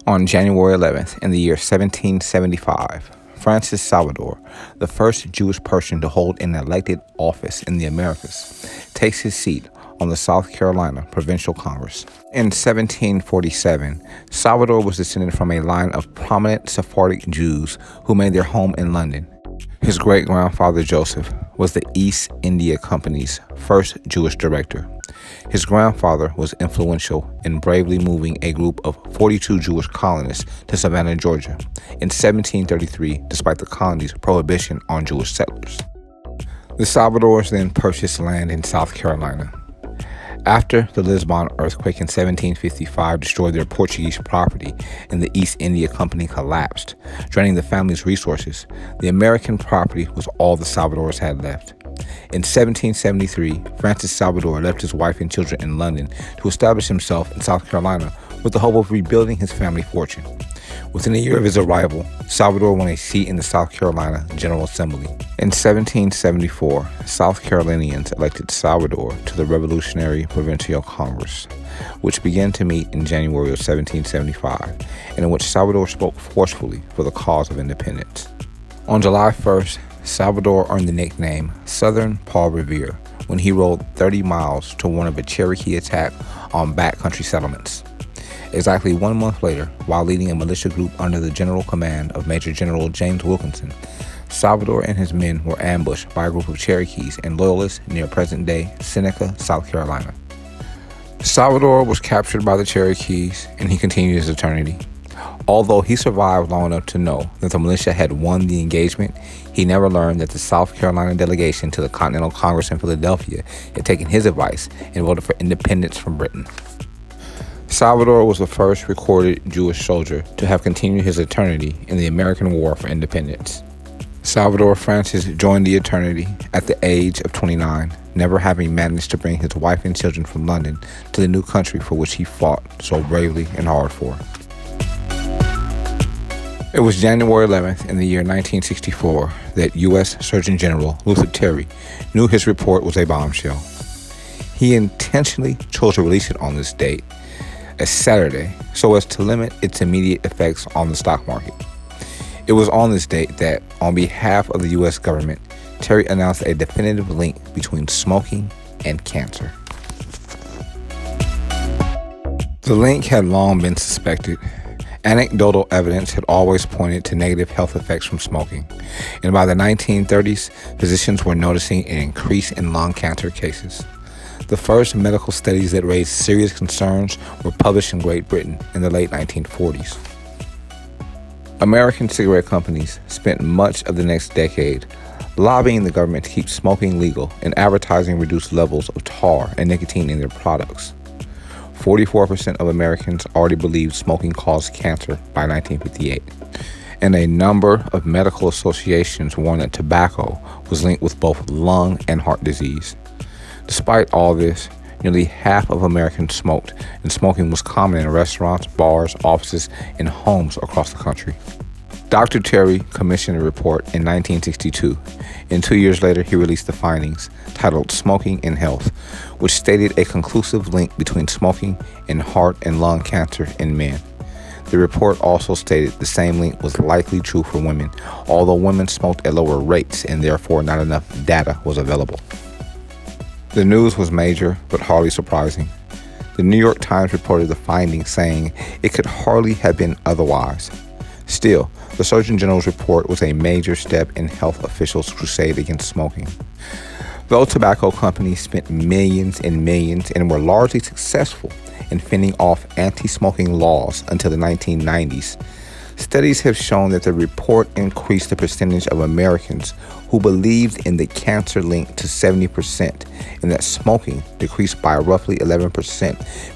On January 11th, in the year 1775, Francis Salvador, the first Jewish person to hold an elected office in the Americas, takes his seat on the South Carolina Provincial Congress. In 1747, Salvador was descended from a line of prominent Sephardic Jews who made their home in London. His great-grandfather Joseph was the East India Company's first Jewish director. His grandfather was influential in bravely moving a group of 42 Jewish colonists to Savannah, Georgia, in 1733, despite the colony's prohibition on Jewish settlers. The Salvadors then purchased land in South Carolina. After the Lisbon earthquake in 1755 destroyed their Portuguese property and the East India Company collapsed, draining the family's resources, the American property was all the Salvadors had left. In 1773, Francis Salvador left his wife and children in London to establish himself in South Carolina with the hope of rebuilding his family fortune. Within a year of his arrival, Salvador won a seat in the South Carolina General Assembly. In 1774, South Carolinians elected Salvador to the Revolutionary Provincial Congress, which began to meet in January of 1775, and in which Salvador spoke forcefully for the cause of independence. On July 1st, Salvador earned the nickname Southern Paul Revere when he rode 30 miles to warn of a Cherokee attack on backcountry settlements. Exactly 1 month later, while leading a militia group under the general command of Major General James Wilkinson, Salvador and his men were ambushed by a group of Cherokees and Loyalists near present-day Seneca, South Carolina. Salvador was captured by the Cherokees, and he continued his eternity. Although he survived long enough to know that the militia had won the engagement, he never learned that the South Carolina delegation to the Continental Congress in Philadelphia had taken his advice and voted for independence from Britain. Salvador was the first recorded Jewish soldier to have continued his eternity in the American War for Independence. Salvador Francis joined the eternity at the age of 29, never having managed to bring his wife and children from London to the new country for which he fought so bravely and hard for. It was January 11th in the year 1964 that U.S. Surgeon General Luther Terry knew his report was a bombshell. He intentionally chose to release it on this date, a Saturday, so as to limit its immediate effects on the stock market. It was on this date that, on behalf of the U.S. government, Terry announced a definitive link between smoking and cancer. The link had long been suspected. Anecdotal evidence had always pointed to negative health effects from smoking, and by the 1930s, physicians were noticing an increase in lung cancer cases. The first medical studies that raised serious concerns were published in Great Britain in the late 1940s. American cigarette companies spent much of the next decade lobbying the government to keep smoking legal and advertising reduced levels of tar and nicotine in their products. 44% of Americans already believed smoking caused cancer by 1958, and a number of medical associations warned that tobacco was linked with both lung and heart disease. Despite all this, nearly half of Americans smoked, and smoking was common in restaurants, bars, offices, and homes across the country. Dr. Terry commissioned a report in 1962, and 2 years later he released the findings, titled Smoking and Health, which stated a conclusive link between smoking and heart and lung cancer in men. The report also stated the same link was likely true for women, although women smoked at lower rates and therefore not enough data was available. The news was major, but hardly surprising. The New York Times reported the findings, saying it could hardly have been otherwise. Still, the Surgeon General's report was a major step in health officials' crusade against smoking. Though tobacco companies spent millions and millions and were largely successful in fending off anti-smoking laws until the 1990s, studies have shown that the report increased the percentage of Americans who believed in the cancer link to 70%, and that smoking decreased by roughly 11%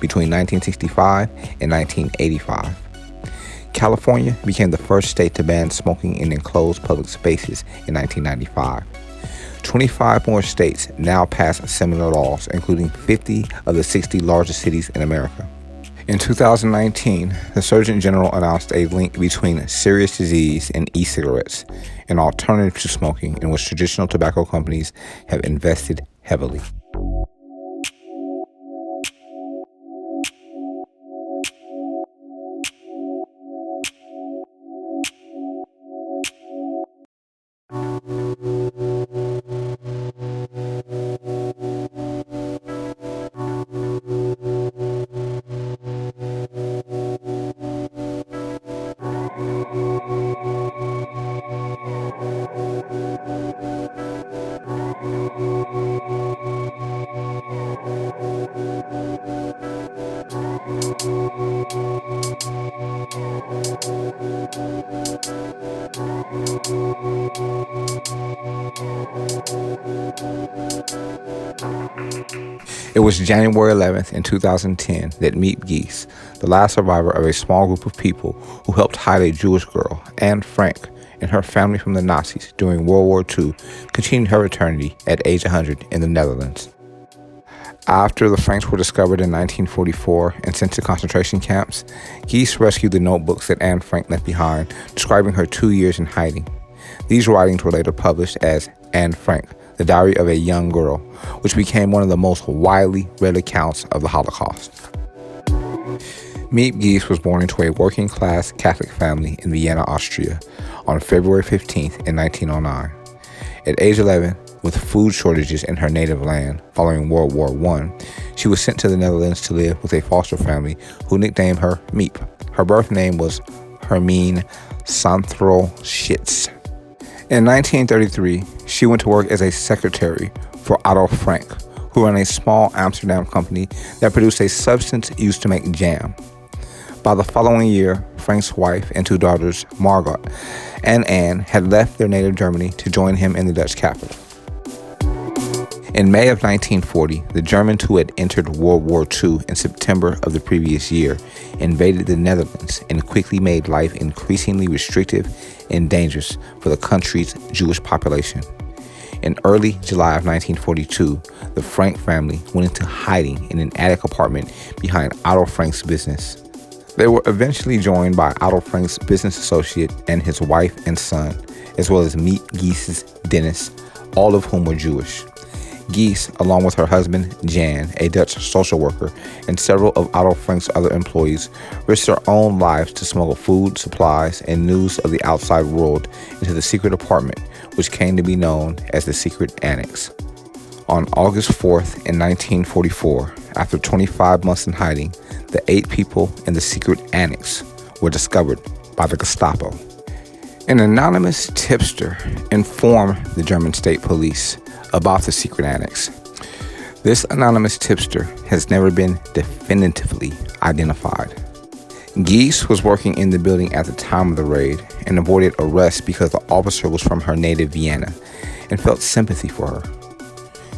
between 1965 and 1985. California became the first state to ban smoking in enclosed public spaces in 1995. 25 more states now pass similar laws, including 50 of the 60 largest cities in America. In 2019, the Surgeon General announced a link between serious disease and e-cigarettes, an alternative to smoking in which traditional tobacco companies have invested heavily. It was January 11th in 2010 that Miep Gies, the last survivor of a small group of people who helped hide a Jewish girl, Anne Frank, and her family from the Nazis during World War II, continued her eternity at age 100 in the Netherlands. After the Franks were discovered in 1944 and sent to concentration camps, Gies rescued the notebooks that Anne Frank left behind, describing her 2 years in hiding. These writings were later published as Anne Frank, the Diary of a Young Girl, which became one of the most widely read accounts of the Holocaust. Miep Gies was born into a working-class Catholic family in Vienna, Austria, on February 15th in 1909. At age 11, with food shortages in her native land following World War I, she was sent to the Netherlands to live with a foster family who nicknamed her Miep. Her birth name was Hermine Santhro Schitz. In 1933, she went to work as a secretary for Otto Frank, who ran a small Amsterdam company that produced a substance used to make jam. By the following year, Frank's wife and 2 daughters, Margot and Anne, had left their native Germany to join him in the Dutch capital. In May of 1940, the Germans who had entered World War II in September of the previous year invaded the Netherlands and quickly made life increasingly restrictive and dangerous for the country's Jewish population. In early July of 1942, the Frank family went into hiding in an attic apartment behind Otto Frank's business. They were eventually joined by Otto Frank's business associate and his wife and son, as well as Miep Gies' Dennis, all of whom were Jewish. Gies, along with her husband, Jan, a Dutch social worker, and several of Otto Frank's other employees, risked their own lives to smuggle food, supplies, and news of the outside world into the secret apartment, which came to be known as the Secret Annex. On August 4th in 1944, after 25 months in hiding, the 8 people in the Secret Annex were discovered by the Gestapo. An anonymous tipster informed the German state police about the Secret Annex. This anonymous tipster has never been definitively identified. Gies was working in the building at the time of the raid and avoided arrest because the officer was from her native Vienna and felt sympathy for her.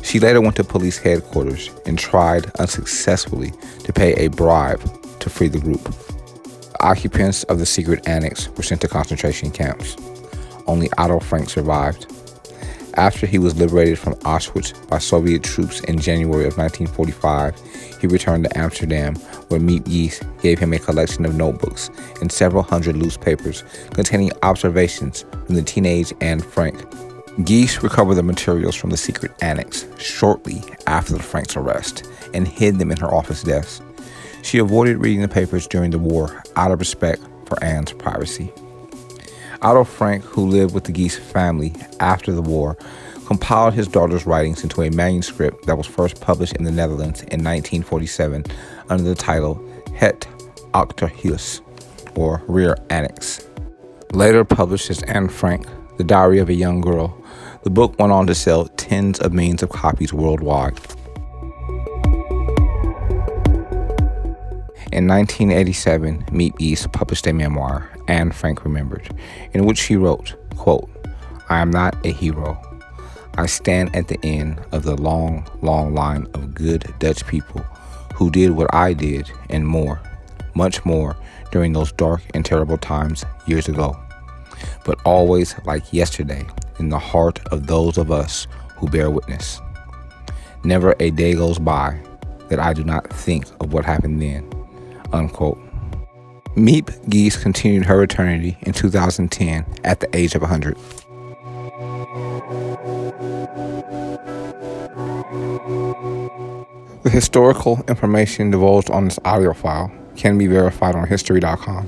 She later went to police headquarters and tried unsuccessfully to pay a bribe to free the group. The occupants of the Secret Annex were sent to concentration camps. Only Otto Frank survived. After he was liberated from Auschwitz by Soviet troops in January of 1945, he returned to Amsterdam, where Miep Gies gave him a collection of notebooks and several hundred loose papers containing observations from the teenage Anne Frank. Gies recovered the materials from the Secret Annex shortly after the Franks' arrest and hid them in her office desk. She avoided reading the papers during the war out of respect for Anne's privacy. Otto Frank, who lived with the Gies family after the war, compiled his daughter's writings into a manuscript that was first published in the Netherlands in 1947 under the title Het Achterhuis, or Rear Annex. Later published as Anne Frank, The Diary of a Young Girl, the book went on to sell tens of millions of copies worldwide. In 1987, Miep Gies published a memoir, Anne Frank Remembered, in which she wrote, quote, "I am not a hero. I stand at the end of the long, long line of good Dutch people who did what I did and more, much more, during those dark and terrible times years ago, but always like yesterday in the heart of those of us who bear witness. Never a day goes by that I do not think of what happened then," unquote. Miep Gies continued her eternity in 2010 at the age of 100. The historical information divulged on this audio file can be verified on History.com.